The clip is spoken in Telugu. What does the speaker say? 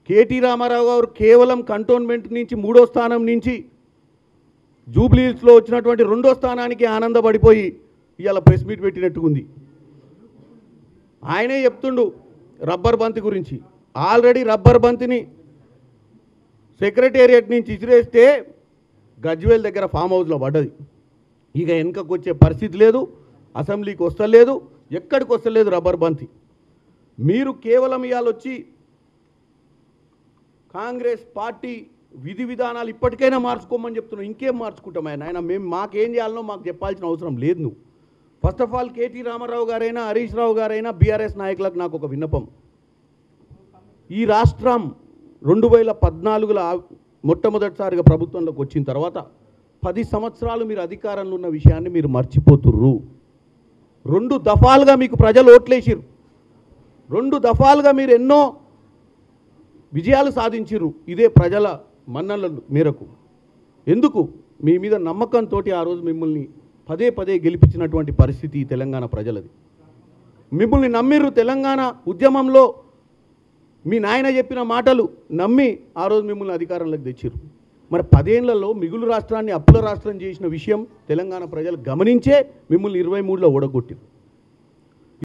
కేటీ రామారావు గారు కేవలం కంటోన్మెంట్ నుంచి 3వ స్థానం నుంచి జూబ్లీహిల్స్లో వచ్చినటువంటి 2వ స్థానానికి ఆనందపడిపోయి ఇవాళ ప్రెస్ మీట్ పెట్టినట్టుకుంది. ఆయనే చెప్తుండు రబ్బర్ బంతి గురించి. ఆల్రెడీ రబ్బర్ బంతిని సెక్రటేరియట్ నుంచి ఇసిరేస్తే గజ్వేల్ దగ్గర ఫామ్ హౌస్లో పడ్డది. ఇక వెనుకకు వచ్చే పరిస్థితి లేదు, అసెంబ్లీకి వస్తలేదు, ఎక్కడికి వస్తలేదు రబ్బర్ బంతి. మీరు కేవలం ఇవాళ వచ్చి కాంగ్రెస్ పార్టీ విధి విధానాలు ఇప్పటికైనా మార్చుకోమని చెప్తున్నావు. ఇంకేం మార్చుకుంటాం ఆయన మేము మాకేం చేయాలనో మాకు చెప్పాల్సిన అవసరం లేదు. నువ్వు first of all KT Rama Rao గారైనా హరీష్ రావు గారైనా బీఆర్ఎస్ నాయకులకు నాకు ఒక విన్నపం. ఈ రాష్ట్రం 2014లో మొట్టమొదటిసారిగా ప్రభుత్వంలోకి వచ్చిన తర్వాత 10 సంవత్సరాలు మీరు అధికారంలో ఉన్న విషయాన్ని మీరు మర్చిపోతుర్రు. 2 దఫాలుగా మీకు ప్రజలు ఓట్లేసిరు. 2 దఫాలుగా మీరు ఎన్నో విజయాలు సాధించిర్రు ఇదే ప్రజల మన్ననల మేరకు. ఎందుకు? మీ మీద నమ్మకంతో ఆ రోజు మిమ్మల్ని పదే పదే గెలిపించినటువంటి పరిస్థితి తెలంగాణ ప్రజలది. మిమ్మల్ని నమ్మిర్రు. తెలంగాణ ఉద్యమంలో మీ నాయన చెప్పిన మాటలు నమ్మి ఆ రోజు మిమ్మల్ని అధికారంలోకి తెచ్చిర్రు. మరి 10 ఏళ్లలో మిగులు రాష్ట్రాన్ని అప్పుల రాష్ట్రం చేసిన విషయం తెలంగాణ ప్రజలు గమనించే మిమ్మల్ని 23లో ఓడగొట్టిరు.